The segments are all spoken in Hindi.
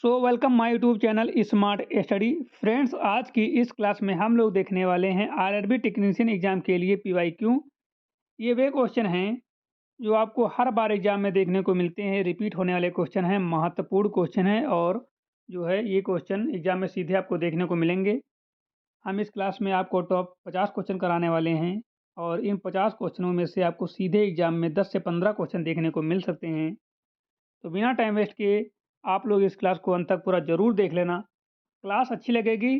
Welcome my YouTube channel smart study. Friends, आज की इस क्लास में हम लोग देखने वाले हैं आरआरबी टेक्नीशियन एग्जाम के लिए पीवाईक्यू। ये वे क्वेश्चन हैं जो आपको हर बार एग्जाम में देखने को मिलते हैं। रिपीट होने वाले क्वेश्चन हैं, महत्वपूर्ण क्वेश्चन हैं और जो है ये क्वेश्चन एग्जाम में सीधे आपको देखने को मिलेंगे। हम इस क्लास में आपको टॉप 50 क्वेश्चन कराने वाले हैं और इन 50 क्वेश्चनों में से आपको सीधे एग्जाम में 10 से 15 क्वेश्चन देखने को मिल सकते हैं। तो बिना टाइम वेस्ट किए आप लोग इस क्लास को अंत तक पूरा ज़रूर देख लेना। क्लास अच्छी लगेगी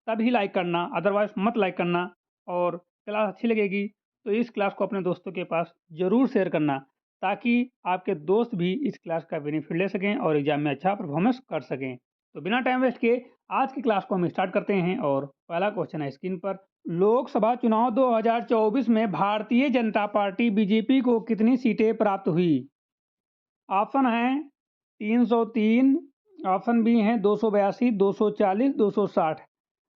तभी लाइक करना, अदरवाइज़ मत लाइक करना। और क्लास अच्छी लगेगी तो इस क्लास को अपने दोस्तों के पास ज़रूर शेयर करना, ताकि आपके दोस्त भी इस क्लास का बेनिफिट ले सकें और एग्ज़ाम में अच्छा परफॉर्मेंस कर सकें। तो बिना टाइम वेस्ट किए आज की क्लास को हम स्टार्ट करते हैं और पहला क्वेश्चन है स्क्रीन पर। लोकसभा चुनाव 2024 में भारतीय जनता पार्टी बीजेपी को कितनी सीटें प्राप्त हुई? ऑप्शन हैं 303, ऑप्शन बी हैं 282, 240, 260।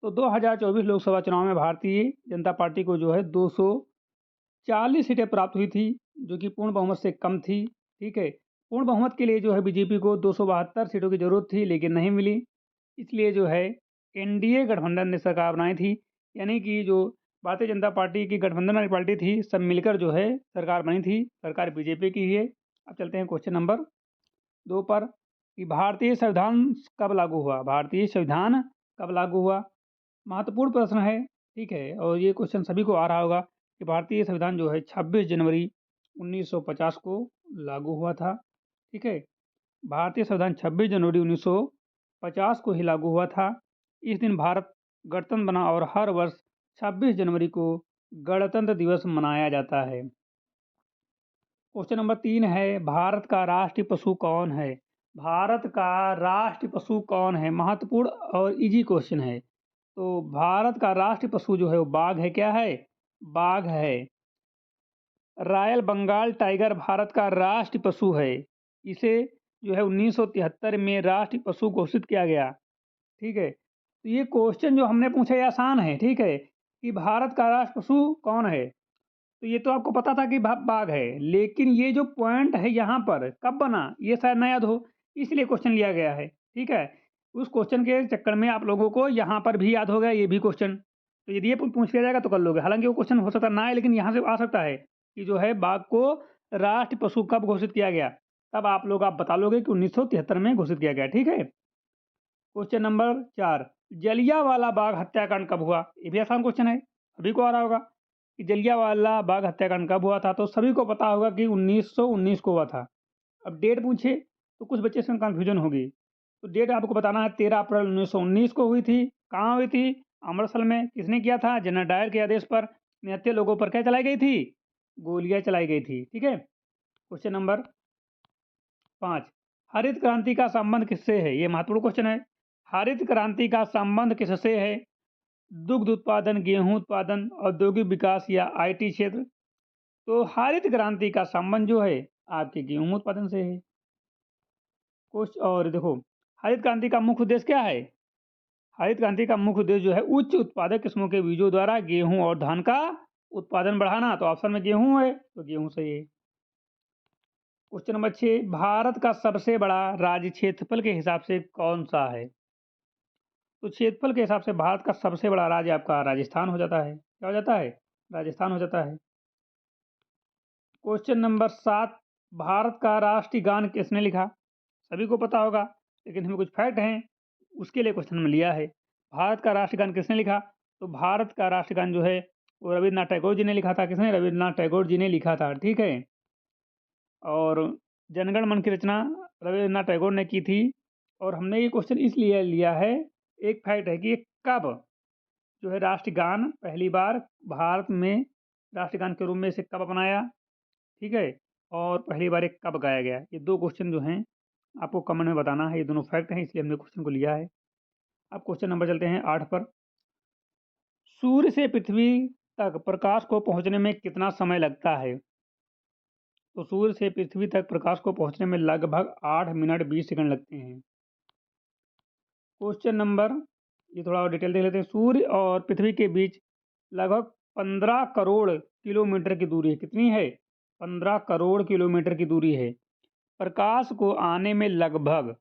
तो 2024 लोकसभा चुनाव में भारतीय जनता पार्टी को जो है 240 सीटें प्राप्त हुई थी, जो कि पूर्ण बहुमत से कम थी। ठीक है, पूर्ण बहुमत के लिए जो है बीजेपी को 272 सीटों की जरूरत थी, लेकिन नहीं मिली। इसलिए जो है एनडीए गठबंधन ने सरकार बनाई थी, यानी कि जो भारतीय जनता पार्टी की गठबंधन वाली पार्टी थी, सब मिलकर जो है सरकार बनी थी। सरकार बीजेपी की ही है। अब चलते हैं क्वेश्चन नंबर 2 पर कि भारतीय संविधान कब लागू हुआ? भारतीय संविधान कब लागू हुआ? महत्वपूर्ण प्रश्न है। ठीक है, और ये क्वेश्चन सभी को आ रहा होगा कि भारतीय संविधान जो है 26 जनवरी 1950 को लागू हुआ था। ठीक है, भारतीय संविधान 26 जनवरी 1950 को ही लागू हुआ था। इस दिन भारत गणतंत्र बना और हर वर्ष 26 जनवरी को गणतंत्र दिवस मनाया जाता है। क्वेश्चन नंबर 3 है, भारत का राष्ट्रीय पशु कौन है? भारत का राष्ट्रीय पशु कौन है? महत्वपूर्ण और इजी क्वेश्चन है। तो भारत का राष्ट्रीय पशु जो है वो बाघ है। क्या है? बाघ है। रॉयल बंगाल टाइगर भारत का राष्ट्रीय पशु है। इसे जो है 1973 में राष्ट्रीय पशु घोषित किया गया। ठीक है, तो ये क्वेश्चन जो हमने पूछा ये आसान है। ठीक है, कि भारत का राष्ट्रीय पशु कौन है, तो ये तो आपको पता था कि बाघ है, लेकिन ये जो पॉइंट है यहाँ पर कब बना ये शायद ना याद हो, इसलिए क्वेश्चन लिया गया है। ठीक है, उस क्वेश्चन के चक्कर में आप लोगों को यहाँ पर भी याद हो गया ये भी क्वेश्चन। तो यदि ये पूछ लिया जाएगा तो कर लोगे। हालांकि वो क्वेश्चन हो सकता ना है, लेकिन यहाँ से आ सकता है कि जो है बाघ को राष्ट्रीय पशु कब घोषित किया गया। तब आप बता लोगे कि 1973 में घोषित किया गया। ठीक है, क्वेश्चन नंबर 4, जलियांवाला बाग हत्याकांड कब हुआ? ये भी आसान क्वेश्चन है, सभी को आ रहा होगा कि जलियांवाला बाग हत्याकांड कब हुआ था। तो सभी को पता होगा कि 1919 को हुआ था। अब डेट पूछे तो कुछ बच्चे से कन्फ्यूजन होगी। तो डेट आपको बताना है, 13 अप्रैल 1919 को हुई थी। कहाँ हुई थी? अमृतसर में। किसने किया था? जनरल डायर के आदेश पर निहत्थे लोगों पर क्या चलाई गई थी? गोलियां चलाई गई थी। ठीक है, क्वेश्चन नंबर 5, हरित क्रांति का संबंध किससे है? ये महत्वपूर्ण क्वेश्चन है। हरित क्रांति का संबंध किससे है? दुग्ध उत्पादन, गेहूं उत्पादन, औद्योगिक विकास या आईटी क्षेत्र? तो हरित क्रांति का संबंध जो है आपके गेहूं उत्पादन से है। कुछ और देखो, हरित क्रांति का मुख्य उद्देश्य क्या है? हरित क्रांति का मुख्य उद्देश्य जो है उच्च उत्पादक किस्मों के बीजों द्वारा गेहूं और धान का उत्पादन बढ़ाना। तो ऑप्शन में गेहूं है, तो गेहूं सही है। क्वेश्चन नंबर 6, भारत का सबसे बड़ा राज्य क्षेत्रफल के हिसाब से कौन सा है? तो क्षेत्रफल के हिसाब से भारत का सबसे बड़ा राज्य आपका राजस्थान हो जाता है। क्या हो जाता है? राजस्थान हो जाता है। क्वेश्चन नंबर 7, भारत का राष्ट्रीय गान किसने लिखा? सभी को पता होगा, लेकिन हमें कुछ फैक्ट हैं उसके लिए क्वेश्चन में लिया है। भारत का राष्ट्रीय गान किसने लिखा? तो भारत का राष्ट्रीय गान जो है वो रविन्द्रनाथ टैगोर जी ने लिखा था। किसने? रविन्द्रनाथ टैगोर जी ने लिखा था। ठीक है, और जनगण मन की रचना रविन्द्रनाथ टैगोर ने की थी। और हमने ये क्वेश्चन इसलिए लिया है, एक फैक्ट है कि ये कब जो है राष्ट्रगान पहली बार भारत में राष्ट्रगान के रूप में इसे कब अपनाया? ठीक है, और पहली बार एक कब गाया गया? ये दो क्वेश्चन जो हैं आपको कमेंट में बताना है। ये दोनों फैक्ट हैं, इसलिए हमने क्वेश्चन को लिया है। अब क्वेश्चन नंबर चलते हैं 8 पर। सूर्य से पृथ्वी तक प्रकाश को पहुंचने में कितना समय लगता है? तो सूर्य से पृथ्वी तक प्रकाश को पहुंचने में लगभग 8 मिनट 20 सेकंड लगते हैं। क्वेश्चन नंबर, ये थोड़ा और डिटेल देख लेते हैं। सूर्य और पृथ्वी के बीच लगभग 15 करोड़ किलोमीटर की दूरी है। कितनी है? 15 करोड़ किलोमीटर की दूरी है। प्रकाश को आने में लगभग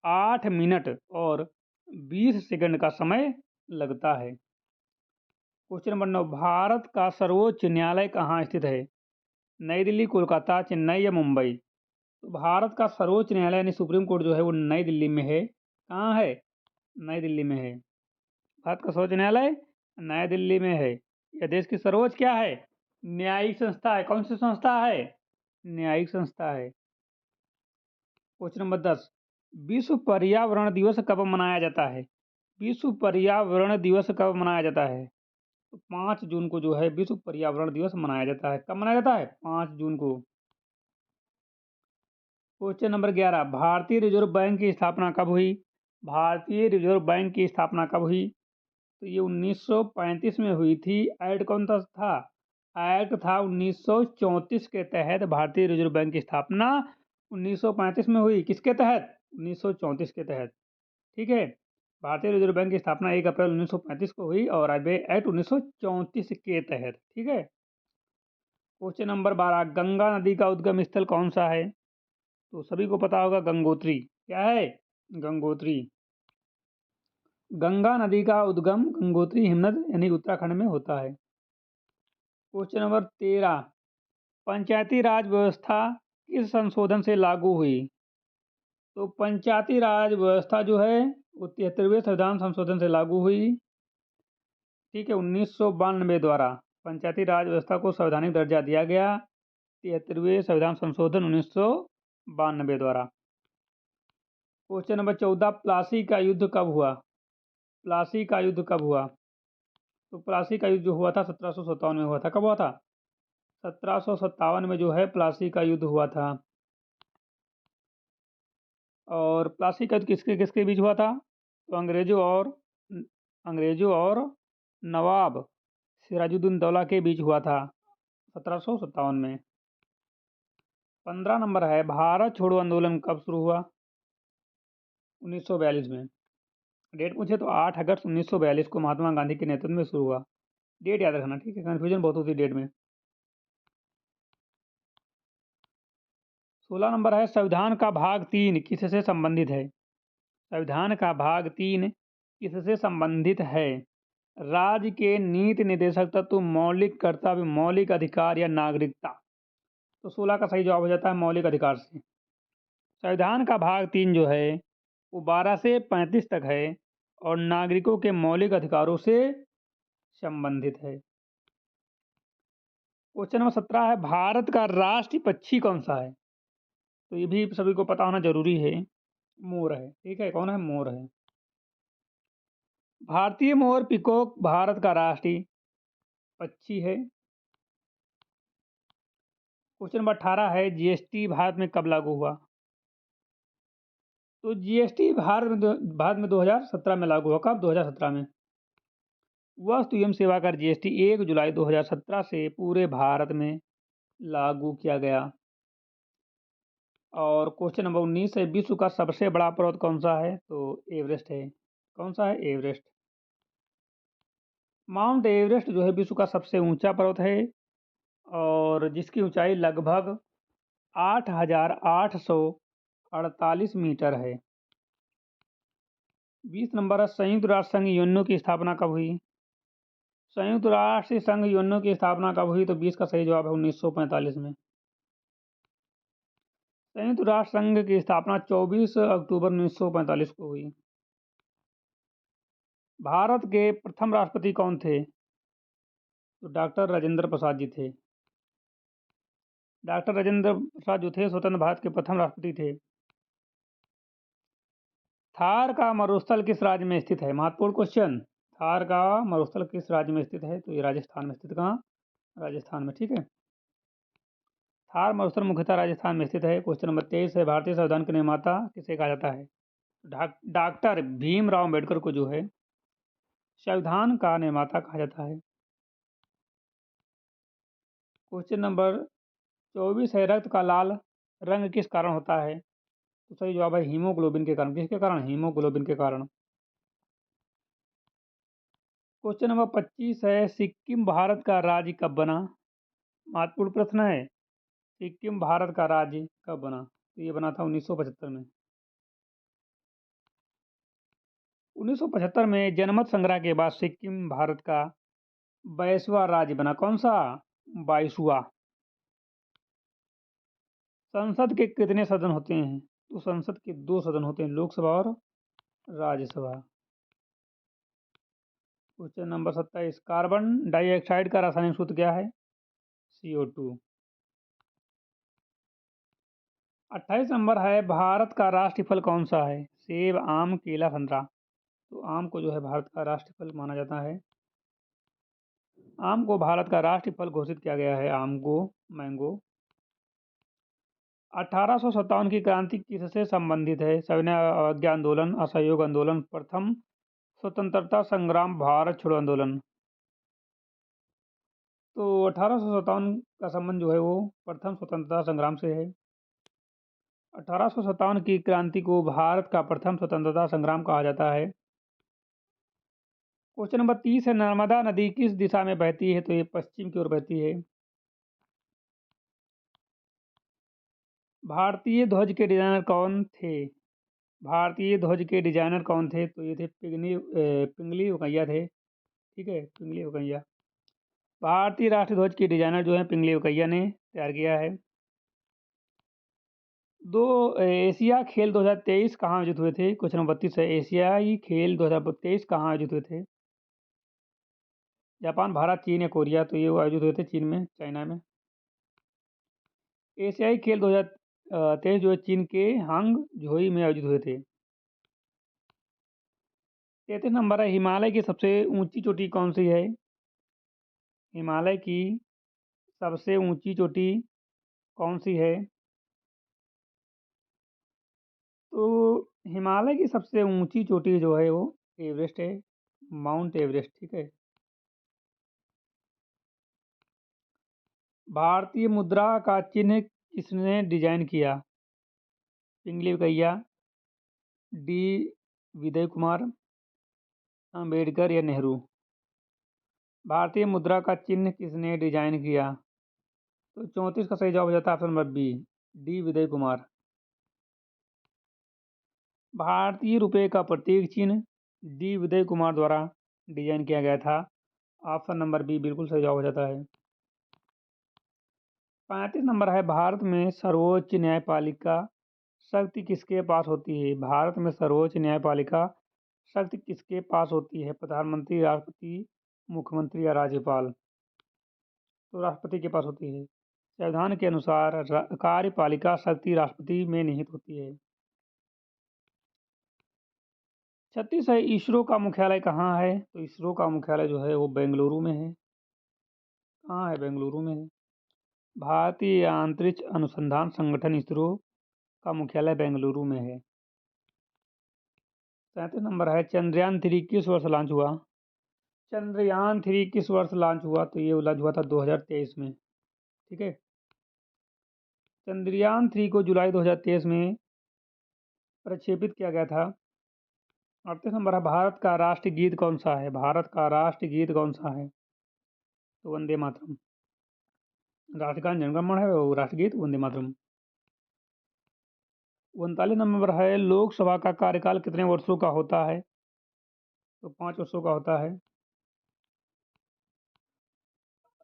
8 मिनट और 20 सेकंड का समय लगता है। क्वेश्चन नंबर 9, भारत का सर्वोच्च न्यायालय कहाँ स्थित है? नई दिल्ली, कोलकाता, चेन्नई या मुंबई? तो भारत का सर्वोच्च न्यायालय यानी सुप्रीम कोर्ट जो है वो नई दिल्ली में है। कहाँ है? नई दिल्ली में है। भारत का सर्वोच्च न्यायालय नई दिल्ली में है। यह देश की सर्वोच्च क्या है? न्यायिक संस्था है। कौन सी संस्था है? न्यायिक संस्था है। क्वेश्चन नंबर 10, विश्व पर्यावरण दिवस कब मनाया जाता है? विश्व पर्यावरण दिवस कब मनाया जाता है? तो 5 जून को जो है विश्व पर्यावरण दिवस मनाया जाता है। कब मनाया जाता है? 5 जून को। क्वेश्चन नंबर 11, भारतीय रिजर्व बैंक की स्थापना कब हुई? भारतीय रिजर्व बैंक की स्थापना कब हुई? तो ये 1935 में हुई थी। एक्ट कौन सा था? एक्ट था 1934 के तहत भारतीय रिजर्व बैंक की स्थापना 1935 में हुई। किसके तहत? 1934 के तहत। ठीक है। भारतीय रिजर्व बैंक की स्थापना 1 अप्रैल 1935 को हुई और आरबीआई एक्ट 1934 के तहत। ठीक है। क्वेश्चन नंबर 12, गंगा नदी का उद्गम स्थल कौन सा है? तो सभी को पता होगा गंगोत्री। क्या है? गंगोत्री। गंगा नदी का उद्गम गंगोत्री हिमनद यानी उत्तराखंड में होता है। क्वेश्चन नंबर 13, पंचायती राज व्यवस्था किस संशोधन से लागू हुई? तो पंचायती राज व्यवस्था जो है वो 73वें संविधान संशोधन से लागू हुई। ठीक है, 1992 द्वारा पंचायती राज व्यवस्था को संवैधानिक दर्जा दिया गया। 73वें संविधान संशोधन 1992 द्वारा। क्वेश्चन नंबर 14, प्लासी का युद्ध कब हुआ? प्लासी का युद्ध कब हुआ? तो प्लासी का युद्ध जो हुआ था 1757 में हुआ था। कब हुआ था? 1757 में जो है प्लासी का युद्ध हुआ था। और प्लासी का युद्ध किसके किसके बीच हुआ था? तो अंग्रेजों और नवाब सिराजुद्दौला के बीच हुआ था 1757 में। 15 नंबर है, भारत छोड़ो आंदोलन कब शुरू हुआ? 1942 में। डेट पूछे तो 8 अगस्त 1942 को महात्मा गांधी के नेतृत्व में शुरू हुआ। डेट याद रखना, ठीक है, कन्फ्यूजन बहुत होती है डेट में। 16 नंबर है, संविधान का भाग 3 किससे संबंधित है? संविधान का भाग 3 किससे संबंधित है? राज्य के नीति निर्देशक तत्व, मौलिक कर्तव्य, मौलिक अधिकार या नागरिकता? तो 16 का सही जवाब हो जाता है मौलिक अधिकार से। संविधान का भाग 3 जो है वो 12 से 35 तक है और नागरिकों के मौलिक अधिकारों से संबंधित है। क्वेश्चन नंबर 17 है, भारत का राष्ट्रीय पक्षी कौन सा है? तो ये भी सभी को पता होना जरूरी है। मोर है। ठीक है, कौन है? मोर है। भारतीय मोर पिकॉक भारत का राष्ट्रीय पक्षी है। क्वेश्चन नंबर 18 है, जीएसटी भारत में कब लागू हुआ? तो जीएसटी भारत में 2017 में लागू हुआ। कब? 2017 में। वस्तु एवं सेवा कर जीएसटी 1 जुलाई 2017 से पूरे भारत में लागू किया गया। और क्वेश्चन नंबर 19 है, विश्व का सबसे बड़ा पर्वत कौन सा है? तो एवरेस्ट है। कौन सा है? एवरेस्ट। माउंट एवरेस्ट जो है विश्व का सबसे ऊंचा पर्वत है और जिसकी ऊंचाई लगभग 8,848 मीटर है। 20 नंबर है, संयुक्त राष्ट्र संघ यूएनओ की स्थापना कब हुई? संयुक्त राष्ट्र संघ यूएनओ की स्थापना कब हुई? तो 20 का सही जवाब है 1945 में। संयुक्त राष्ट्र संघ की स्थापना 24 अक्टूबर 1945 को हुई। भारत के प्रथम राष्ट्रपति कौन थे? तो डॉक्टर राजेंद्र प्रसाद जी थे। डॉक्टर राजेंद्र प्रसाद जो थे स्वतंत्र भारत के प्रथम राष्ट्रपति थे। थार का मरुस्थल किस राज्य में स्थित है? महत्वपूर्ण क्वेश्चन। थार का मरुस्थल किस राज्य में स्थित है? तो ये राजस्थान में स्थित। कहाँ? राजस्थान में। ठीक है। थार मरुस्थल मुख्यतः राजस्थान में स्थित है। क्वेश्चन नंबर 23 है, भारतीय संविधान के निर्माता किसे कहा जाता है? डॉक्टर भीमराव अम्बेडकर को जो है संविधान का निर्माता कहा जाता है। क्वेश्चन नंबर 24 है, रक्त का लाल रंग किस कारण होता है? तो सही जवाब है हीमोग्लोबिन के कारण। किसके कारण? हीमोग्लोबिन के कारण। क्वेश्चन नंबर 25 है, सिक्किम भारत का राज्य कब बना? महत्वपूर्ण प्रश्न है। सिक्किम भारत का राज्य कब बना? तो ये बना था 1975 में। 1975 में जनमत संग्रह के बाद सिक्किम भारत का 22वां राज्य बना। कौन सा? 22वां। संसद के कितने सदन होते हैं? तो संसद के 2 सदन होते हैं, लोकसभा और Rajya Sabha. Question number 27, carbon dioxide का रासायनिक सूत्र क्या है? CO2। 28 नंबर है, भारत का राष्ट्रीय फल कौन सा है? सेब, आम, केला, संतरा। तो आम को जो है भारत का राष्ट्रीय फल माना जाता है। आम को भारत का राष्ट्रीय फल घोषित किया गया है, आम को, मैंगो। 1857 की क्रांति किससे संबंधित है? सविनय अवज्ञा आंदोलन, असहयोग आंदोलन, प्रथम स्वतंत्रता संग्राम, भारत छोड़ो आंदोलन। तो 1857 का संबंध जो है वो प्रथम स्वतंत्रता संग्राम से है। 1857 की क्रांति को भारत का प्रथम स्वतंत्रता संग्राम कहा जाता है। क्वेश्चन नंबर 30 है, नर्मदा नदी किस दिशा में बहती है? तो ये पश्चिम की ओर बहती है। भारतीय ध्वज के डिजाइनर कौन थे? भारतीय ध्वज के डिजाइनर कौन थे? तो ये थे पिंगली उकैया थे। ठीक है, पिंगली उकैया। भारतीय राष्ट्रीय ध्वज के डिजाइनर जो है पिंगली उकैया ने तैयार किया है। एशिया खेल 2023 कहाँ आयोजित हुए थे? क्वेश्चन नंबर 32 है, एशियाई खेल 2023 कहाँ आयोजित हुए थे? जापान, भारत, चीन या कोरिया। तो ये आयोजित हुए थे चीन में, चाइना में। एशियाई खेल 2023 जो है चीन के हांगझोई में आयोजित हुए थे। 33 नंबर है, हिमालय की सबसे ऊंची चोटी कौन सी है? हिमालय की सबसे ऊंची चोटी कौन सी है? तो हिमालय की सबसे ऊंची चोटी जो है वो एवरेस्ट है, माउंट एवरेस्ट। ठीक है। भारतीय मुद्रा का चिन्ह किसने डिजाइन किया? पिंगली उकैया, डी विजय कुमार, अम्बेडकर या नेहरू। भारतीय मुद्रा का चिन्ह किसने डिजाइन किया? तो 34 का सही जवाब हो जाता है option number B, D Vijay Kumar. भारतीय रुपये का प्रतीक चिन्ह डी विजय कुमार द्वारा डिजाइन किया गया था। ऑप्शन नंबर बी बिल्कुल सही जवाब हो जाता है। 35 नंबर है, भारत में सर्वोच्च न्यायपालिका शक्ति किसके पास होती है? भारत में सर्वोच्च न्यायपालिका शक्ति किसके पास होती है? प्रधानमंत्री, राष्ट्रपति, मुख्यमंत्री या राज्यपाल। तो राष्ट्रपति के पास होती है। संविधान के अनुसार कार्यपालिका शक्ति राष्ट्रपति में निहित होती है। 36 है, इसरो का मुख्यालय कहाँ है? तो इसरो का मुख्यालय जो है वो बेंगलुरु में है। कहाँ है? बेंगलुरु में है। भारतीय अंतरिक्ष अनुसंधान संगठन इसरो का मुख्यालय बेंगलुरु में है। 37 नंबर है, चंद्रयान 3 किस वर्ष लॉन्च हुआ? चंद्रयान 3 किस वर्ष लॉन्च हुआ? तो ये लॉन्च हुआ था 2023 में। ठीक है। चंद्रयान 3 को जुलाई 2023 में प्रक्षेपित किया गया था। 38 नंबर है, भारत का राष्ट्रीय गीत कौन सा है? भारत का राष्ट्रीय गीत कौन सा है? तो वंदे मातरम। राष्ट्रगान जनगण मन है, वो राष्ट्रगीत वंदे मातरम। 39 नंबर है, लोकसभा का कार्यकाल कितने वर्षों का होता है? तो 5 वर्षों का होता है।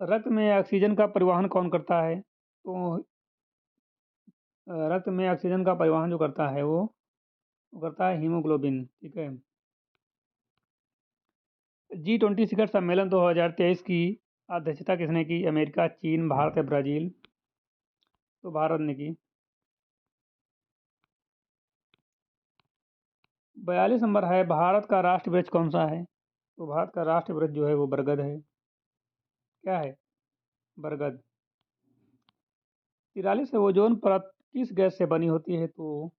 रक्त में ऑक्सीजन का परिवहन कौन करता है? तो रक्त में ऑक्सीजन का परिवहन जो करता है वो करता है हीमोग्लोबिन। ठीक है। G20 शिखर सम्मेलन 2023 की अध्यक्षता किसने की? अमेरिका, चीन, भारत या ब्राजील। तो भारत ने की। 42 नंबर है, भारत का राष्ट्रीय वृक्ष कौन सा है? तो भारत का राष्ट्रीय वृक्ष जो है वो बरगद है। क्या है? बरगद। 43 है, ओजोन परत किस गैस से बनी होती है? तो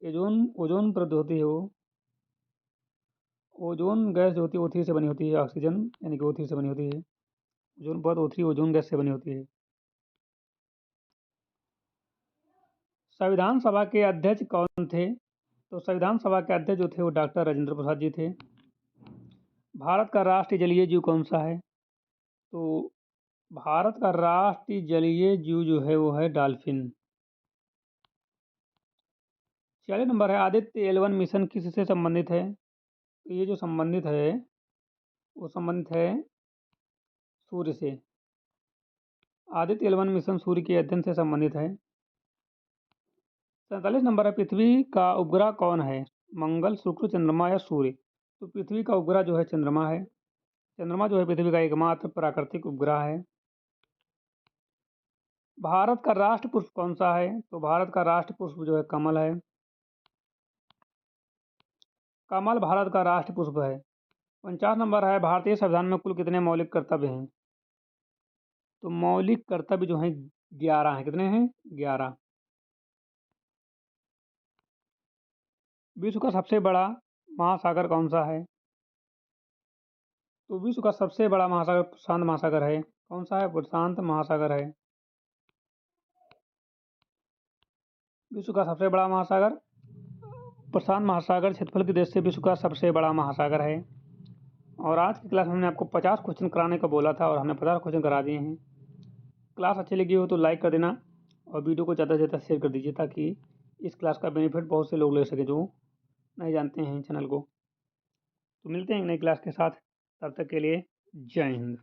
ओजोन ओजोन परत जो होती है वो ओजोन गैस जो होती है O3 से बनी होती है। ऑक्सीजन यानी कि O3 से बनी होती है। ओजोन परत O3 ओजोन गैस से बनी होती है। संविधान सभा के अध्यक्ष कौन थे? तो संविधान सभा के अध्यक्ष जो थे वो डॉक्टर राजेंद्र प्रसाद जी थे। भारत का राष्ट्रीय जलीय जीव कौन सा है? तो भारत का राष्ट्रीय जलीय जीव जो है वो है डॉल्फिन। 46 नंबर है, आदित्य L1 मिशन किससे संबंधित है? तो ये जो संबंधित है वो संबंधित है सूर्य से। आदित्य 11 मिशन सूर्य के अध्ययन से संबंधित है। 47 नंबर है, पृथ्वी का उपग्रह कौन है? मंगल, शुक्र, चंद्रमा या सूर्य? तो पृथ्वी का उपग्रह जो है चंद्रमा है। चंद्रमा जो है पृथ्वी का एकमात्र प्राकृतिक उपग्रह है। भारत का राष्ट्र पुष्प कौन सा है? तो भारत का राष्ट्र पुष्प जो है कमल है। कमल भारत का राष्ट्र पुष्प है। 49 नंबर है, भारतीय संविधान में कुल कितने मौलिक कर्तव्य हैं? तो मौलिक कर्तव्य जो हैं 11 हैं। कितने हैं? 11। विश्व का सबसे बड़ा महासागर कौन सा है? तो विश्व का सबसे बड़ा महासागर प्रशांत महासागर है। कौन सा है? प्रशांत महासागर है। विश्व का सबसे बड़ा महासागर प्रशांत महासागर क्षेत्रफल की दृष्टि से विश्व का सबसे बड़ा महासागर है। और आज की क्लास में हमने आपको 50 क्वेश्चन कराने का बोला था और हमने 50 क्वेश्चन करा दिए हैं। क्लास अच्छी लगी हो तो लाइक कर देना और वीडियो को ज़्यादा से ज़्यादा शेयर कर दीजिए ताकि इस क्लास का बेनिफिट बहुत से लोग ले सके जो नहीं जानते हैं चैनल को। तो मिलते हैं एक नई क्लास के साथ, तब तक के लिए जय हिंद।